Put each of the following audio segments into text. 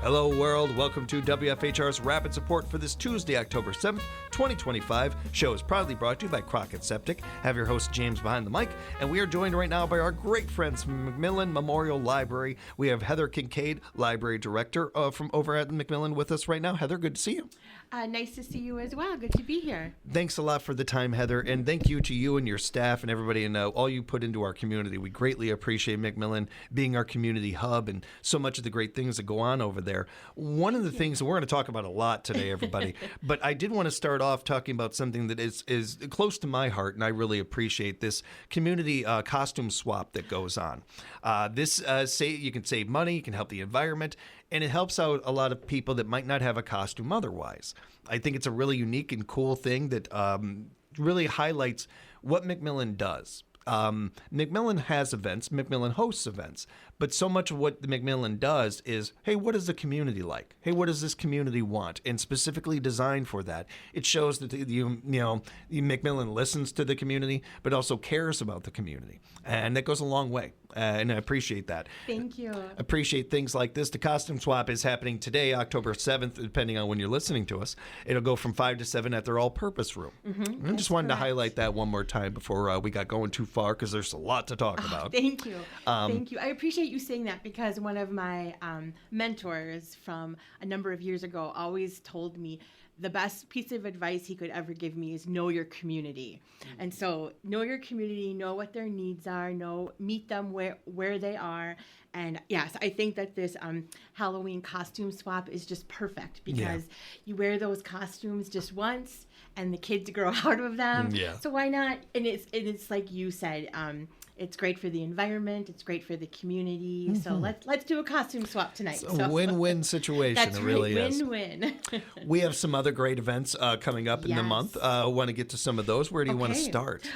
Hello, world. Welcome to WFHR's Rapid Support for this Tuesday, October 7th, 2025. Show is proudly brought to you by Crockett Septic. Have your host, James, behind the mic. And we are joined right now by our great friends from McMillan Memorial Library. We have Heather Kincaid, Library Director from over at McMillan with us right now. Heather, good to see you. Nice to see you as well. Good to be here. Thanks a lot for the time, Heather, and thank you to you and your staff and everybody and all you put into our community. We greatly appreciate McMillan being our community hub and so much of the great things that go on over there. One of the things, we're going to talk about a lot today, everybody, but I did want to start off talking about something that is close to my heart, and I really appreciate this community costume swap that goes on. You can save money, you can help the environment, and it helps out a lot of people that might not have a costume otherwise. I think it's a really unique and cool thing that really highlights what McMillan does. McMillan has events, McMillan hosts events, but so much of what the McMillan does is, hey, what is the community like? Hey, what does this community want? And specifically designed for that. It shows that McMillan listens to the community, but also cares about the community. And that goes a long way. And I appreciate that. Thank you. Appreciate things like this. The costume swap is happening today, October 7th, depending on when you're listening to us. It'll go from 5 to 7 at their all-purpose room. Mm-hmm. I just wanted to highlight that one more time before we got going too far, because there's a lot to talk about. Thank you. Thank you. I appreciate you saying that, because one of my mentors from a number of years ago always told me the best piece of advice he could ever give me is know your community. Mm-hmm. And so know your community, know what their needs are, meet them where they are. And yes, I think that this Halloween costume swap is just perfect, because you wear those costumes just once and the kids grow out of them. Yeah. So why not? And it's like you said, it's great for the environment. It's great for the community. Mm-hmm. So let's do a costume swap tonight. It's a win-win situation. That's it really right. is. Win-win. We have some other great events coming up in the month. Want to get to some of those. Where do you want to start?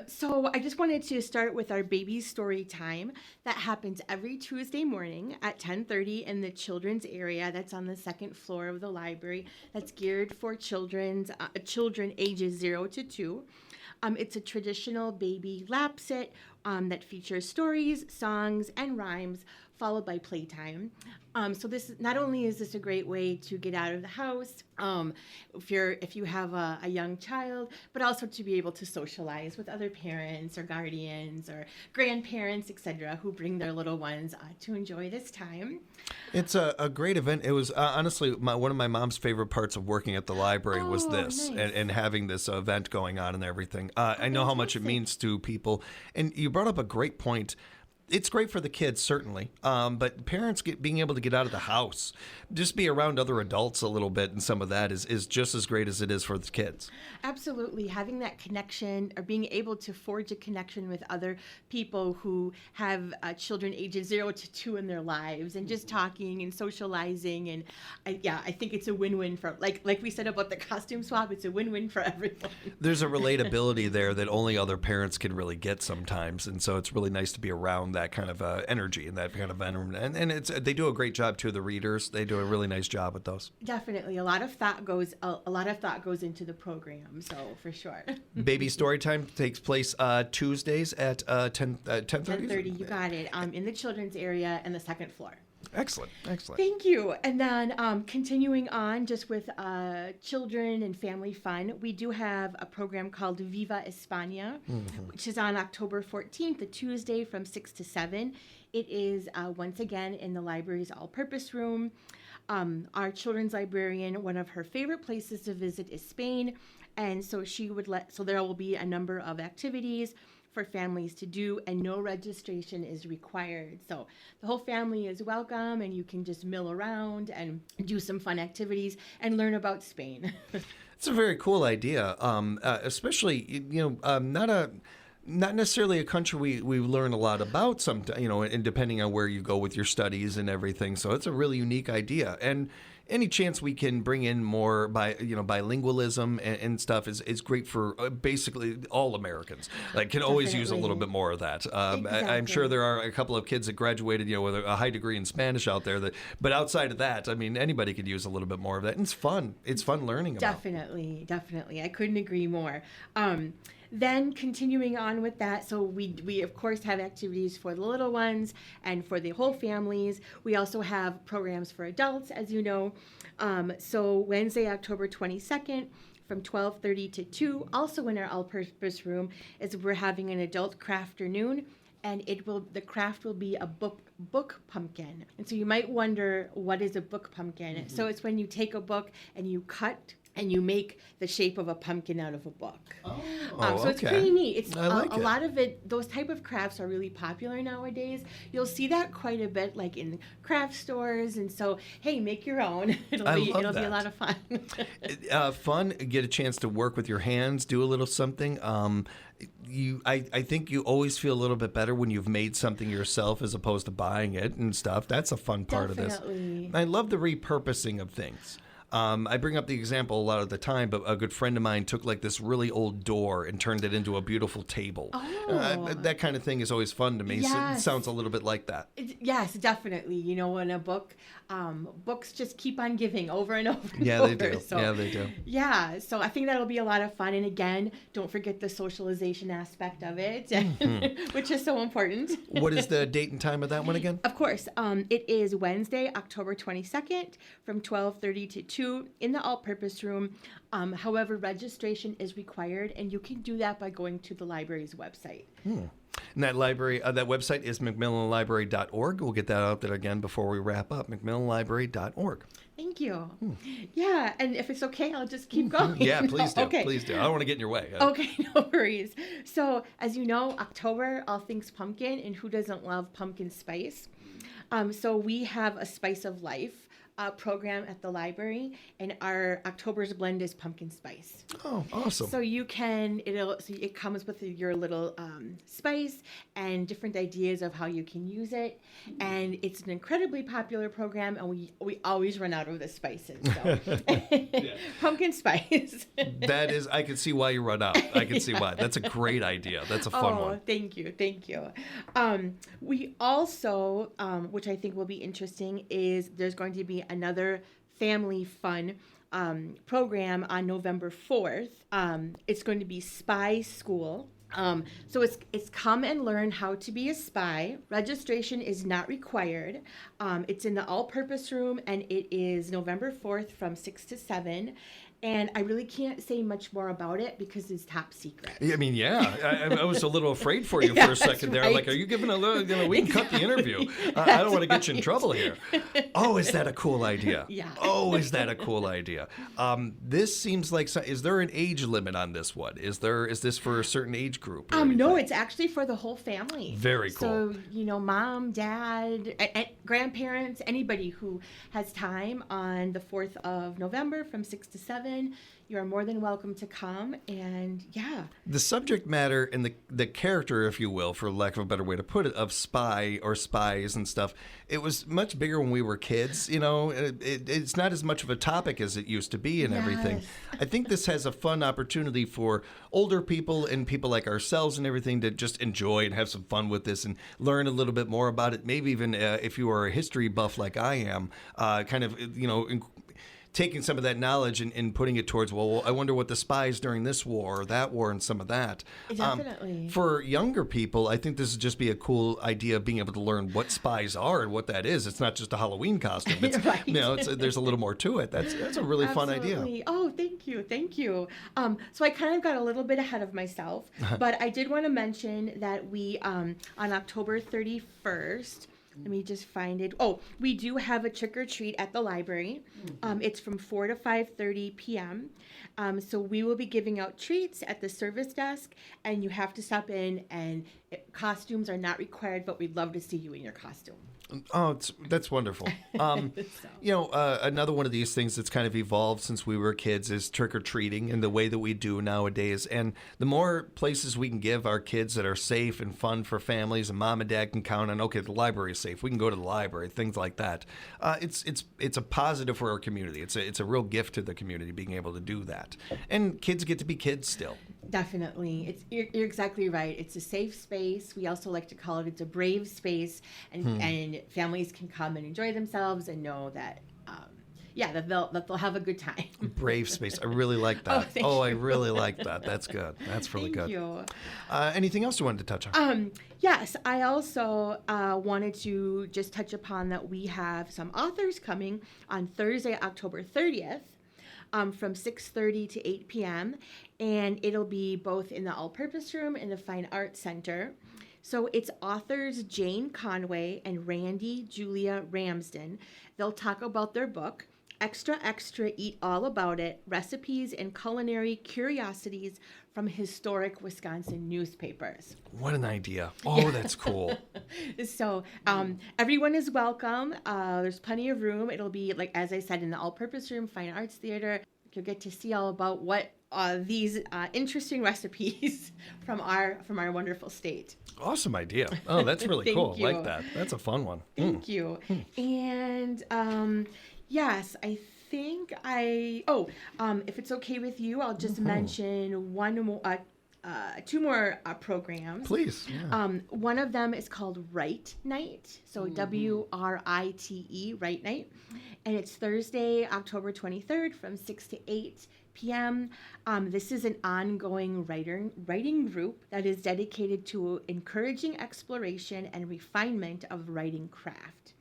So I just wanted to start with our baby story time that happens every Tuesday morning at 10:30 in the children's area. That's on the second floor of the library. That's geared for children ages 0 to 2. It's a traditional baby lap sit that features stories, songs, and rhymes, followed by playtime. So this not only is this a great way to get out of the house, if you have a young child, but also to be able to socialize with other parents or guardians or grandparents, etc., who bring their little ones to enjoy this time. It's a great event. It was honestly one of my mom's favorite parts of working at the library was this, nice. and having this event going on and everything. I know how much it means to people. And you brought up a great point. It's great for the kids, certainly, but parents being able to get out of the house, just be around other adults a little bit, and some of that is just as great as it is for the kids. Absolutely. Having that connection, or being able to forge a connection with other people who have children ages 0 to 2 in their lives, and just talking and socializing. And I think it's a win-win for, like we said about the costume swap, it's a win-win for everyone. There's a relatability there that only other parents can really get sometimes, and so it's really nice to be around that kind of energy and that kind of environment. And they do a great job too. The readers, they do a really nice job with those. Definitely, a lot of thought goes into the program. So for sure. Baby Storytime takes place Tuesdays at 10:30. 10:30. You got it. In the children's area and the second floor. Excellent. Thank you. And then continuing on just with children and family fun, we do have a program called Viva España, which is on October 14th, a Tuesday from 6 to 7. It is once again in the library's all-purpose room. Our children's librarian, one of her favorite places to visit is Spain, and so there will be a number of activities for families to do, and no registration is required. So the whole family is welcome, and you can just mill around and do some fun activities and learn about Spain. It's a very cool idea, especially not necessarily a country we learn a lot about, and depending on where you go with your studies and everything. So it's a really unique idea. And any chance we can bring in more bilingualism and stuff is great for basically all Americans. Like, can always use a little bit more of that. Exactly. I'm sure there are a couple of kids that graduated, with a high degree in Spanish out there. But outside of that, I mean, anybody could use a little bit more of that. And it's fun. It's fun learning about. Definitely. I couldn't agree more. Then continuing on with that, so we of course have activities for the little ones and for the whole families. We also have programs for adults, as you know. So Wednesday, October 22nd, from 12:30 to 2, also in our all-purpose room, is we're having an adult crafternoon, and the craft will be a book pumpkin. And so you might wonder, what is a book pumpkin? Mm-hmm. So it's when you take a book and you cut and you make the shape of a pumpkin out of a book. So it's pretty neat. It's a lot of it. Those type of crafts are really popular nowadays. You'll see that quite a bit, like in craft stores. And so, hey, make your own. It'll be a lot of fun. Fun. Get a chance to work with your hands. Do a little something. I think you always feel a little bit better when you've made something yourself as opposed to buying it and stuff. That's a fun part of this. I love the repurposing of things. I bring up the example a lot of the time, but a good friend of mine took like this really old door and turned it into a beautiful table. That kind of thing is always fun to me. Yes. So it sounds a little bit like that. Yes, definitely. You know, in a book, books just keep on giving over and over and over. They do. So, yeah, they do. Yeah, so I think that'll be a lot of fun. And again, don't forget the socialization aspect of it, which is so important. What is the date and time of that one again? Of course. It is Wednesday, October 22nd from 12:30 to 2 in the all-purpose room. However, registration is required, and you can do that by going to the library's website. And that library, that website is McMillanLibrary.org. We'll get that out there again before we wrap up. McMillanLibrary.org. Thank you. Yeah, and if it's okay, I'll just keep going. Yeah, please do. Okay. Please do. I don't want to get in your way. Okay, no worries. So, as you know, October, all things pumpkin, and who doesn't love pumpkin spice? So we have a Spice of Life program at the library, and our October's blend is pumpkin spice. Oh, awesome. So you can, it comes with your little spice and different ideas of how you can use it. And it's an incredibly popular program, and we always run out of the spices. So. Pumpkin spice. That is, I can see why you run out. I can see why. That's a great idea. That's a fun one. Thank you. We also, which I think will be interesting, is there's going to be another family fun program on November 4th. It's going to be Spy School. So it's come and learn how to be a spy. Registration is not required. It's in the all-purpose room, and it is November 4th from 6 to 7. And I really can't say much more about it because it's top secret. I mean, I was a little afraid for you for a second there. Right. I'm like, are you giving a little, we can cut the interview. I don't want to get you in trouble here. Oh, is that a cool idea? Yeah. Oh, is that a cool idea? This seems like, is there an age limit on this one? Is this for a certain age group? No, it's actually for the whole family. Very cool. So, mom, dad, grandparents, anybody who has time on the 4th of November from 6 to 7, you are more than welcome to come. And the subject matter and the character, if you will, for lack of a better way to put it, of spy or spies and stuff, it was much bigger when we were kids. It's not as much of a topic as it used to be and everything. I think this has a fun opportunity for older people and people like ourselves and everything to just enjoy and have some fun with this and learn a little bit more about it. Maybe even if you are a history buff like I am, taking some of that knowledge and putting it towards, well, I wonder what the spies during this war or that war and some of that. Definitely. For younger people, I think this would just be a cool idea of being able to learn what spies are and what that is. It's not just a Halloween costume. It's, right. There's a little more to it. That's a really fun idea. Oh, thank you. So I kind of got a little bit ahead of myself, but I did want to mention that we, on October 31st, let me just find it. Oh, we do have a trick or treat at the library. It's from 4 to 5:30 p.m. So we will be giving out treats at the service desk, and you have to stop in. And costumes are not required, but we'd love to see you in your costume. Oh, that's wonderful. Another one of these things that's kind of evolved since we were kids is trick-or-treating and the way that we do nowadays. And the more places we can give our kids that are safe and fun for families, and mom and dad can count on, okay, the library is safe, we can go to the library, things like that. It's a positive for our community. It's a real gift to the community being able to do that. And kids get to be kids still. Definitely. You're exactly right. It's a safe space. We also like to call it's a brave space, and families can come and enjoy themselves and know that that they'll have a good time. Brave space. I really like Oh, that. thank I you. really like that. That's good. That's really Thank good. you. Anything else you wanted to touch on? Yes, I also wanted to just touch upon that we have some authors coming on Thursday, October 30th. From 6:30 to 8 p.m. And it'll be both in the All-Purpose Room and the Fine Arts Center. So it's authors Jane Conway and Randy Julia Ramsden. They'll talk about their book, Extra Extra Eat All About It, Recipes and Culinary Curiosities from Historic Wisconsin Newspapers. What an idea. Oh, that's cool. So everyone is welcome. There's plenty of room. It'll be, like, as I said, in the All-Purpose Room, Fine Arts Theater. You'll get to see all about what these interesting recipes from our wonderful state. Awesome idea. Oh, that's really Thank cool. you. Like that. That's a fun one. Thank you. And yes, I think if it's okay with you, I'll just mention two more programs. Please. Yeah. One of them is called Write Night, so WRITE, Write Night, and it's Thursday, October 23rd from 6 to 8 p.m. This is an ongoing writing group that is dedicated to encouraging exploration and refinement of writing craft.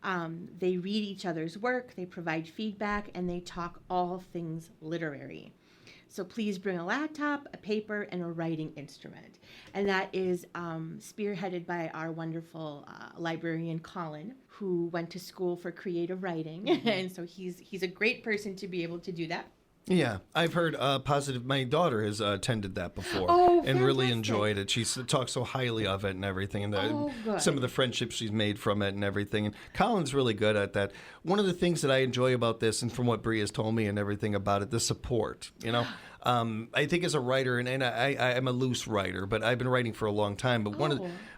They read each other's work, they provide feedback, and they talk all things literary. So please bring a laptop, a paper, and a writing instrument. And that is spearheaded by our wonderful librarian, Colin, who went to school for creative writing. And so he's a great person to be able to do that. Yeah, I've heard positive. My daughter has attended that before and really fantastic. enjoyed it. She talks so highly of it and everything, and Good. some of the friendships she's made from it and everything. And Colin's really good at that. One of the things that I enjoy about this, and from what Bree has told me and everything about it, the support. I think as a writer, and I'm a loose writer, but I've been writing for a long time. But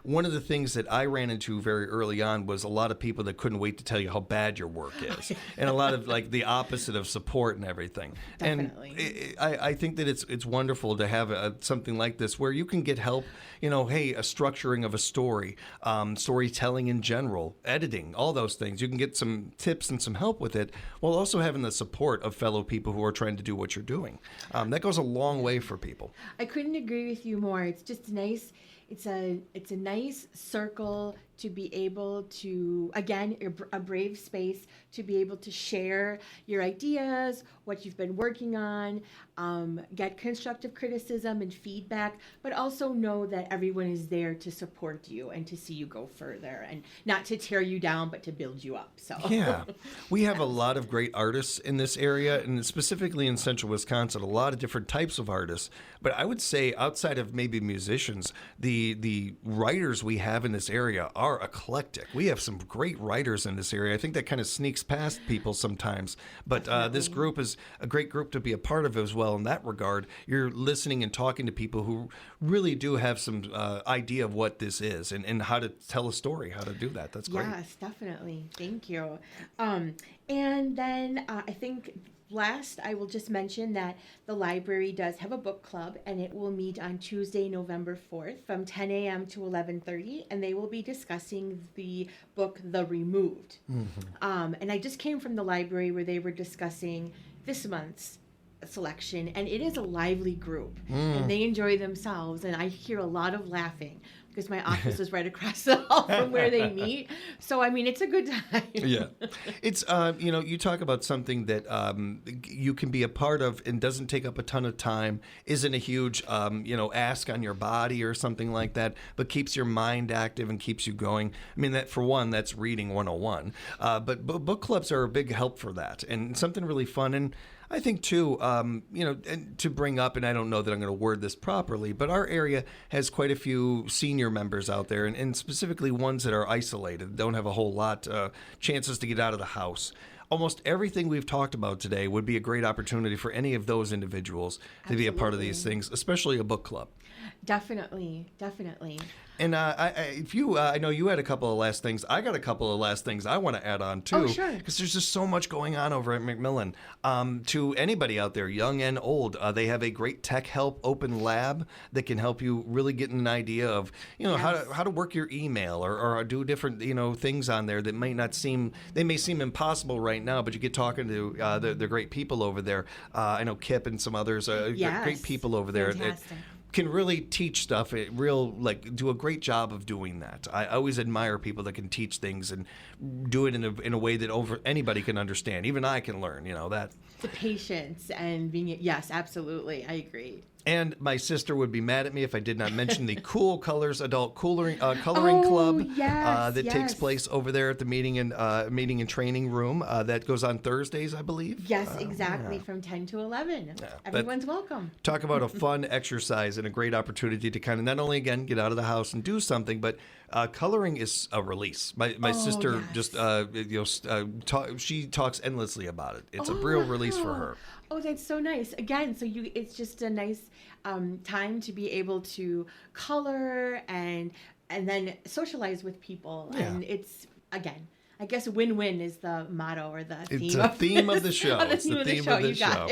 one of the things that I ran into very early on was a lot of people that couldn't wait to tell you how bad your work is, and a lot of like the opposite of support and everything. Definitely. And I think that it's wonderful to have something like this where you can get help. Hey, a structuring of a story, storytelling in general, editing, all those things. You can get some tips and some help with it, while also having the support of fellow people who are trying to do what you're doing. That goes a long way for people. I couldn't agree with you more. It's just nice. It's a nice circle to be able to, again, a brave space to be able to share your ideas, what you've been working on, get constructive criticism and feedback, but also know that everyone is there to support you and to see you go further, and not to tear you down, but to build you up. So Yeah. We have a lot of great artists in this area, and specifically in central Wisconsin, a lot of different types of artists. But I would say outside of maybe musicians, the writers we have in this area are eclectic. We have some great writers in this area. I think that kind of sneaks past people sometimes. But this group is a great group to be a part of as well in that regard. You're listening and talking to people who really do have some idea of what this is and how to tell a story, how to do that. That's great. Yes, definitely. Thank you. And then I think last, I will just mention that the library does have a book club, and it will meet on Tuesday, November 4th from 10 a.m. to 11:30, and they will be discussing the book, The Removed. And I just came from the library where they were discussing this month's selection, and it is a lively group, and they enjoy themselves, and I hear a lot of laughing because my office is right across the hall from where they meet. So, I mean, it's a good time. Yeah. It's, you talk about something that you can be a part of and doesn't take up a ton of time, isn't a huge, ask on your body or something like that, but keeps your mind active and keeps you going. I mean, that for one, that's reading 101. But book clubs are a big help for that, and something really fun. And I think, too, and to bring up, and I don't know that I'm going to word this properly, but our area has quite a few senior members out there, and specifically ones that are isolated, don't have a whole lot chances to get out of the house. Almost everything we've talked about today would be a great opportunity for any of those individuals to be a part of these things, especially a book club. Definitely, definitely. And if you, I know you had a couple of last things. I got a couple of last things I want to add on too. Oh, sure. Because there's just so much going on over at McMillan. To anybody out there, young and old, they have a great tech help open lab that can help you really get an idea of, how to work your email or do different, things on there that may seem impossible right now, but you get talking to the great people over there. I know Kip and some others, great people over there. Fantastic. Can really teach stuff, do a great job of doing that. I always admire people that can teach things and do it in a way that anybody can understand. Even I can learn, that. The patience and being, yes, absolutely. I agree. And my sister would be mad at me if I did not mention the Cool Colors Adult Coloring Club that takes place over there at the meeting and training room. That goes on Thursdays, I believe. Yes, exactly, from 10 to 11. Everyone's welcome. Talk about a fun exercise and a great opportunity to kind of not only, again, get out of the house and do something, but coloring is a release. My sister just, she talks endlessly about it. It's a real release for her. Oh, that's so nice. Again, it's just a nice time to be able to color and then socialize with people. Yeah. And it's, again, I guess win-win is the motto or the theme. It's the theme of the show. It's the theme of the show.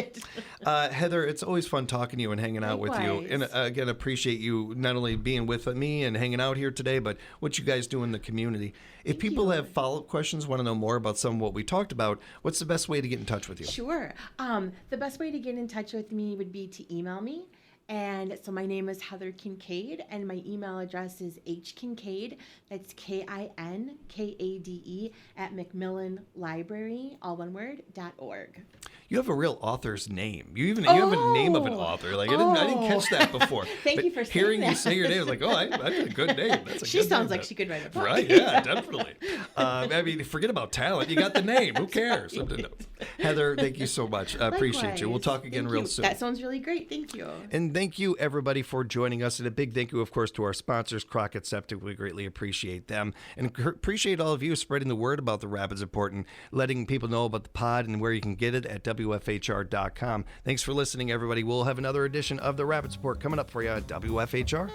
Heather, it's always fun talking to you and hanging out with you. And again, appreciate you not only being with me and hanging out here today, but what you guys do in the community. If people have follow-up questions, want to know more about some of what we talked about, what's the best way to get in touch with you? Sure. The best way to get in touch with me would be to email me. And so my name is Heather Kincaid, and my email address is hkincaid, that's KINKADE, at McMillan Library, all one word, .org. You have a real author's name. You have a name of an author. I didn't catch that before. Thank you for saying hearing that. you say your name, I was like, that's a good name. She sounds like she could write a book. Right? Yeah, definitely. Forget about talent. You got the name. Who cares? Heather, thank you so much. I appreciate you. We'll talk again real soon. That sounds really great. Thank you. And thank you, everybody, for joining us. And a big thank you, of course, to our sponsors, Crockett Septic. We greatly appreciate them. And appreciate all of you spreading the word about the Rapids Report and letting people know about the pod and where you can get it at WFHR.com. Thanks for listening, everybody. We'll have another edition of the Rapids Report coming up for you at WFHR.